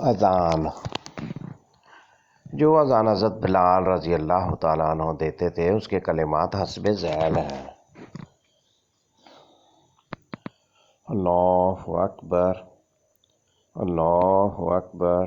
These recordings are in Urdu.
اذان جو اذان حضرت بلال رضی اللہ تعالیٰ عنہ دیتے تھے اس کے کلمات حسب ذیل ہیں: اللہ اکبر، اللہ اکبر،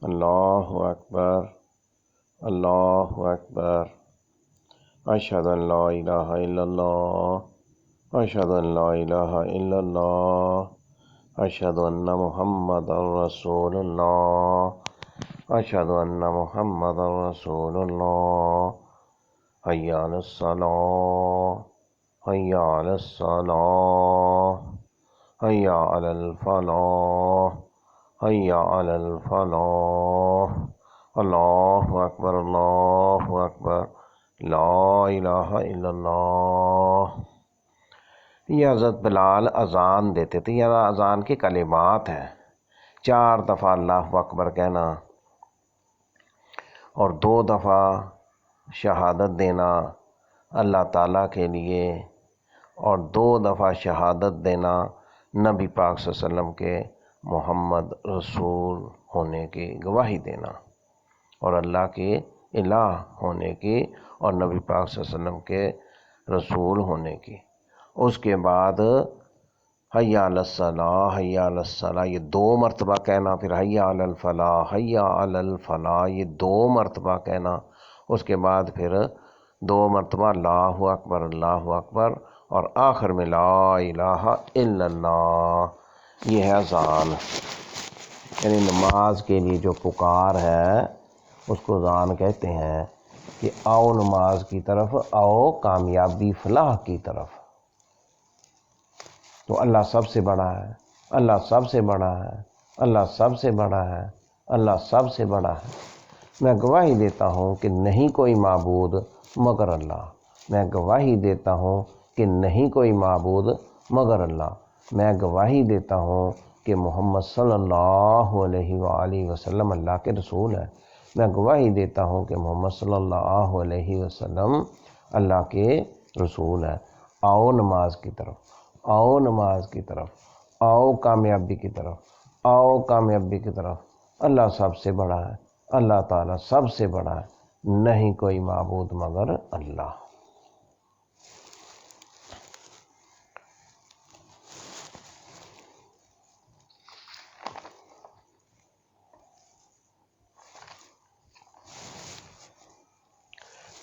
اللہ اکبر، اللہ اکبر، اشہد ان لا الہ الا اللہ، اشہد ان لا الہ الا اللہ، اشہد ان محمد رسول اللہ، اشہد ان محمد رسول اللہ، حی علی الصلاۃ، حی علی الصلاۃ، حی علی الفلاح، حی علی الفلاح، اللہ اکبر، اللہ اکبر، لا الہ الا اللہ۔ یہ حضرت بلال اذان دیتے تھے، یہ اذان کے کلمات ہیں: 4 دفعہ اللہ اکبر کہنا اور 2 دفعہ شہادت دینا اللہ تعالیٰ کے لیے، اور 2 دفعہ شہادت دینا نبی پاک صلی اللہ علیہ وسلم کے محمد رسول ہونے کی گواہی دینا، اور اللہ کے الہ ہونے کی اور نبی پاک صلی اللہ علیہ وسلم کے رسول ہونے کی۔ اس کے بعد حی علی الصلاۃ، حی علی الصلاۃ یہ 2 مرتبہ کہنا، پھر حی علی الفلاح، حی علی الفلاح یہ 2 مرتبہ کہنا، اس کے بعد پھر 2 مرتبہ اللہ اکبر، اللہ اکبر، اور آخر میں لا الہ الا اللہ۔ یہ ہے اذان، یعنی نماز کے لیے جو پکار ہے اس کو اذان کہتے ہیں کہ آؤ نماز کی طرف، آؤ کامیابی فلاح کی طرف۔ تو اللہ سب سے بڑا ہے، اللہ سب سے بڑا ہے، اللہ سب سے بڑا ہے، اللہ سب سے بڑا ہے۔ میں گواہی دیتا ہوں کہ نہیں کوئی معبود مگر اللہ، میں گواہی دیتا ہوں کہ نہیں کوئی معبود مگر اللہ، میں گواہی دیتا ہوں کہ محمد صلی اللہ علیہ وآلہ وسلم اللہ کے رسول ہیں، میں گواہی دیتا ہوں کہ محمد صلی اللہ علیہ وسلم اللہ کے رسول ہیں۔ آؤ نماز کی طرف، آؤ نماز کی طرف، آؤ کامیابی کی طرف، آؤ کامیابی کی طرف۔ اللہ سب سے بڑا ہے، اللہ تعالیٰ سب سے بڑا ہے، نہیں کوئی معبود مگر اللہ۔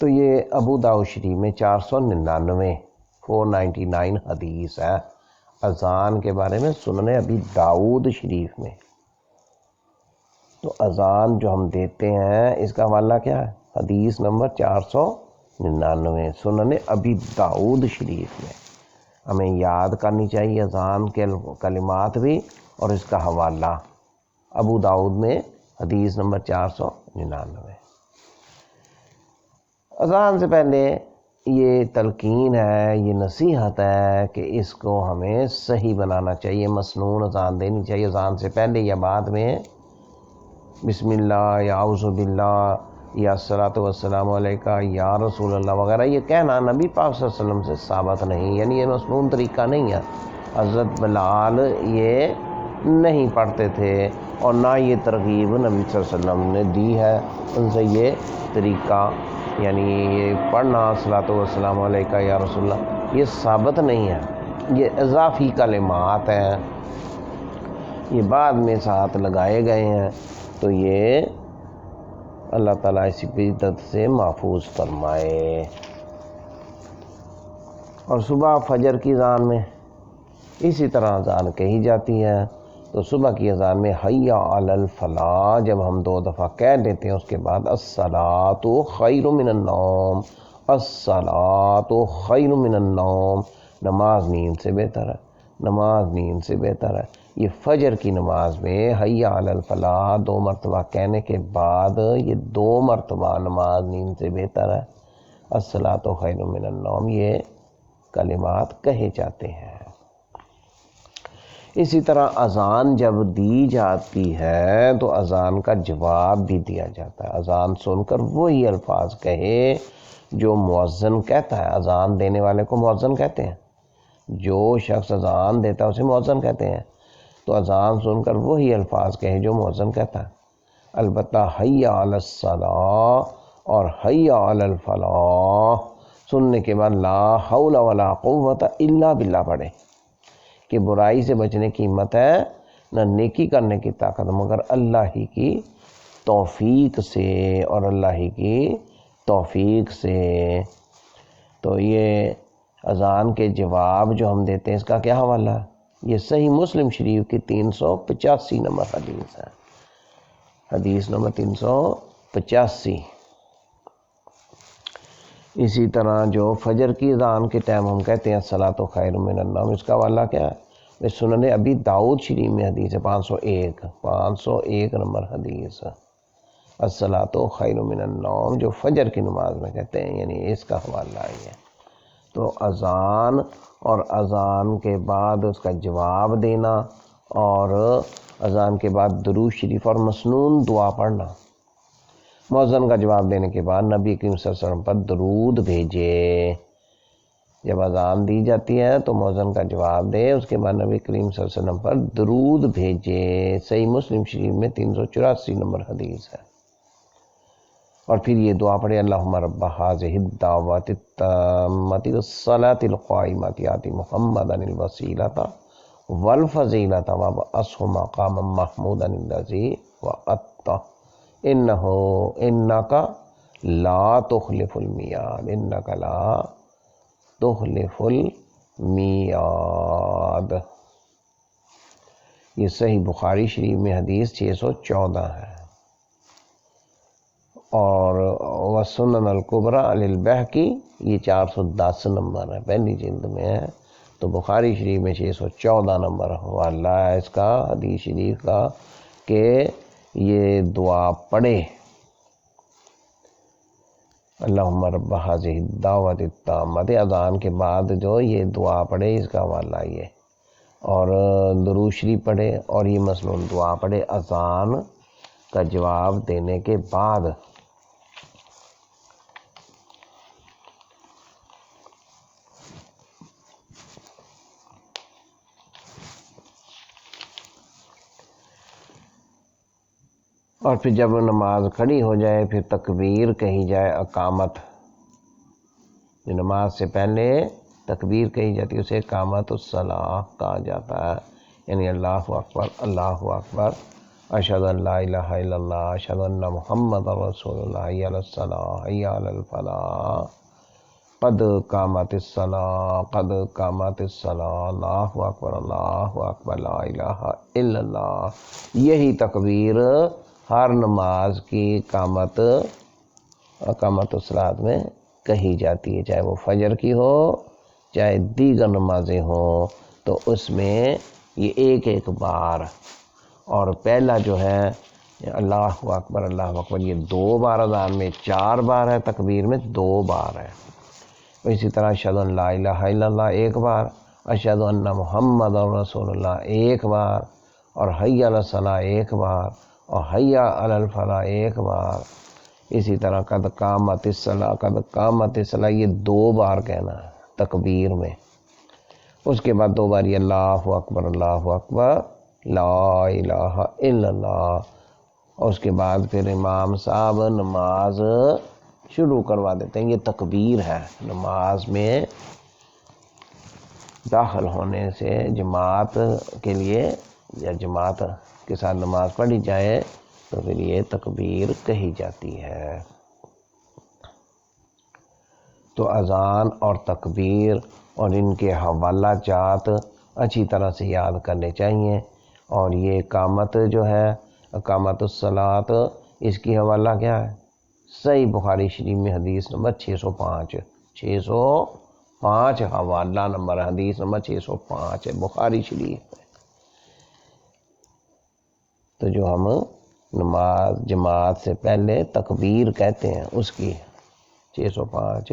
تو یہ ابو داؤد شریف میں 499 حدیث ہے اذان کے بارے میں، سنن ابی داؤد شریف میں۔ تو اذان جو ہم دیتے ہیں اس کا حوالہ کیا ہے؟ حدیث نمبر 499 سنن ابی داؤد شریف میں۔ ہمیں یاد کرنی چاہیے اذان کے کلمات بھی اور اس کا حوالہ، ابو داؤد میں حدیث نمبر 499۔ اذان سے پہلے یہ تلقین ہے، یہ نصیحت ہے کہ اس کو ہمیں صحیح بنانا چاہیے، مسنون اذان دینی چاہیے۔ اذان سے پہلے یا بعد میں بسم اللہ یا اعوذ باللہ یا الصلاۃ والسلام علیکہ یا رسول اللہ وغیرہ یہ کہنا نبی پاک صلی اللہ علیہ وسلم سے ثابت نہیں، یعنی یہ مسنون طریقہ نہیں ہے۔ حضرت بلال یہ نہیں پڑھتے تھے اور نہ یہ ترغیب نبی صلی اللہ علیہ وسلم نے دی ہے ان سے یہ طریقہ، یعنی یہ پڑھنا الصلاۃ والسلام علیکہ یا رسول اللہ یہ ثابت نہیں ہے، یہ اضافی کلمات ہیں، یہ بعد میں ساتھ لگائے گئے ہیں۔ تو یہ اللہ تعالیٰ اسی بدعت سے محفوظ فرمائے۔ اور صبح فجر کی اذان میں اسی طرح اذان کہی جاتی ہے۔ تو صبح کی اذان میں حی علی الفلاح جب ہم 2 دفعہ کہہ دیتے ہیں، اس کے بعد الصلاۃ خیر من النوم، الصلاۃ خیر من النوم، نماز نیند سے بہتر ہے، نماز نیند سے بہتر ہے۔ یہ فجر کی نماز میں حی علی الفلاح 2 مرتبہ کہنے کے بعد یہ 2 مرتبہ نماز نیند سے بہتر ہے، الصلاۃ خیر من النوم یہ کلمات کہے جاتے ہیں۔ اسی طرح اذان جب دی جاتی ہے تو اذان کا جواب بھی دیا جاتا ہے، اذان سن کر وہی الفاظ کہے جو مؤذن کہتا ہے۔ اذان دینے والے کو مؤذن کہتے ہیں، جو شخص اذان دیتا ہے اسے مؤذن کہتے ہیں۔ تو اذان سن کر وہی الفاظ کہیں جو مؤذن کہتا ہے، البتہ حی علی الصلاۃ اور حی علی الفلاح سننے کے بعد لا حول ولا قوت الا باللہ پڑھے، کہ برائی سے بچنے کی ہمت ہے نہ نیکی کرنے کی طاقت مگر اللہ ہی کی توفیق سے، اور اللہ ہی کی توفیق سے۔ تو یہ اذان کے جواب جو ہم دیتے ہیں اس کا کیا حوالہ ہے؟ یہ صحیح مسلم شریف کی 385 نمبر حدیث ہے، حدیث نمبر 385۔ اسی طرح جو فجر کی اذان کے ٹائم ہم کہتے ہیں الصلاۃ خیر من النوم، اس کا حوالہ کیا ہے؟ سنن ابی داؤد شریف میں حدیث ہے 501 نمبر حدیث، الصلاۃ خیر من النوم، جو فجر کی نماز میں کہتے ہیں، یعنی اس کا حوالہ ہے۔ تو اذان اور اذان کے بعد اس کا جواب دینا، اور اذان کے بعد درود شریف اور مسنون دعا پڑھنا۔ مؤذن کا جواب دینے کے بعد نبی کریم صلی اللہ علیہ وسلم پر درود بھیجے۔ جب اذان دی جاتی ہے تو مؤذن کا جواب دے، اس کے بعد نبی کریم صلی اللہ علیہ وسلم پر درود بھیجے، صحیح مسلم شریف میں 384 نمبر حدیث ہے۔ اور پھر یہ دعا پڑھے، اللہم رب ھذہ الدعوۃ التامۃ والصلاۃ القائمۃ آت محمدا الوسیلۃ والفضیلۃ وابعثہ مقاما محمودا الذی وعدتہ انک لا تخلف المیعاد، انک لا تخلف المیعاد۔ یہ صحیح بخاری شریف میں حدیث 614 ہے، اور وسنن الکبریٰ للبیہقی یہ 410 نمبر ہے، پہلی جلد میں ہے۔ تو بخاری شریف میں 614 نمبر حوالہ ہے اس کا، حدیث شریف کا، کہ یہ دعا پڑھے، اللہم رب ھذہ الدعوۃ التامۃ، اذان کے بعد جو یہ دعا پڑھے اس کا حوالہ یہ، اور درود شریف پڑھے، اور یہ مسنون دعا پڑھے اذان کا جواب دینے کے بعد۔ اور پھر جب نماز کھڑی ہو جائے پھر تکبیر کہی جائے، اقامت، جو نماز سے پہلے تکبیر کہی جاتی ہے اسے اقامت الصلاۃ کہا جاتا ہے، یعنی اللہ اکبر اللہ اکبر، اشہد ان لا الہ الا اللہ، اشہد ان محمد رسول اللہ، حی علی الصلاۃ حی علی الفلاح، قد قامت الصلاۃ قد قامت الصلاۃ، اللہ اکبر لا الہ الا اللہ۔ یہی تکبیر ہر نماز کی اقامت الصلاۃ میں کہی جاتی ہے، چاہے وہ فجر کی ہو چاہے دیگر نمازیں ہوں، تو اس میں یہ ایک بار، اور پہلا جو ہے اللہ اکبر یہ 2 بار اذان میں، 4 بار ہے تکبیر میں 2 بار ہے۔ اسی طرح اشہد ان لا الہ الا اللہ 1 بار، اشہد ان محمد رسول اللہ 1 بار، اور حی علی الصلاۃ 1 بار، اور حی علی الفلاح 1 بار۔ اسی طرح قد قامت الصلاۃ یہ 2 بار کہنا ہے تکبیر میں۔ اس کے بعد 2 بار یہ اللہ اکبر لا الہ الا اللہ، اور اس کے بعد پھر امام صاحب نماز شروع کروا دیتے ہیں۔ یہ تکبیر ہے نماز میں داخل ہونے سے، جماعت کے لیے یا جماعت کے ساتھ نماز پڑھی جائے تو پھر یہ تکبیر کہی جاتی ہے۔ تو اذان اور تکبیر اور ان کے حوالہ جات اچھی طرح سے یاد کرنے چاہیے، اور یہ اقامت جو ہے اقامت الصلاۃ، اس کی حوالہ کیا ہے؟ صحیح بخاری شریف میں حدیث نمبر 605 حوالہ نمبر حدیث نمبر 605 ہے بخاری شریف میں۔ تو جو ہم نماز جماعت سے پہلے تکبیر کہتے ہیں اس کی 605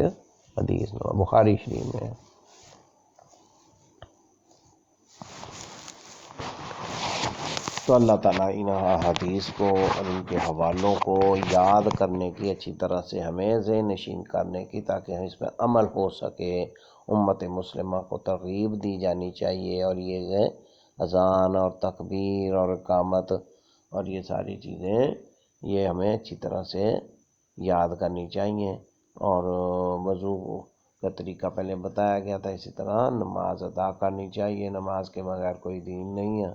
حدیث نمبر بخاری شریف میں۔ تو اللہ تعالیٰ ان حدیث کو اور ان کے حوالوں کو یاد کرنے کی، اچھی طرح سے ہمیں ذہن نشین کرنے کی، تاکہ ہم اس پر عمل ہو سکے۔ امت مسلمہ کو ترغیب دی جانی چاہیے، اور یہ اذان اور تکبیر اور اقامت اور یہ ساری چیزیں یہ ہمیں اچھی طرح سے یاد کرنی چاہیے، اور وضو کا طریقہ پہلے بتایا گیا تھا، اسی طرح نماز ادا کرنی چاہیے، نماز کے بغیر کوئی دین نہیں ہے۔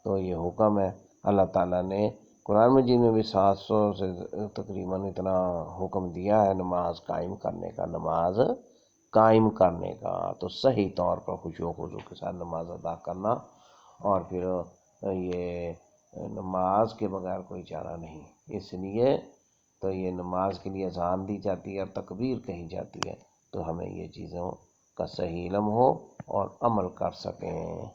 تو یہ حکم ہے، اللہ تعالیٰ نے قرآن مجید میں بھی 700 سے تقریباً اتنا حکم دیا ہے نماز قائم کرنے کا، نماز قائم کرنے کا، تو صحیح طور پر خشوع و خضوع کے ساتھ نماز ادا کرنا، اور پھر یہ نماز کے بغیر کوئی چارہ نہیں، اس لیے تو یہ نماز کے لیے اذان دی جاتی ہے اور تکبیر کہی جاتی ہے، تو ہمیں یہ چیزوں کا صحیح علم ہو اور عمل کر سکیں۔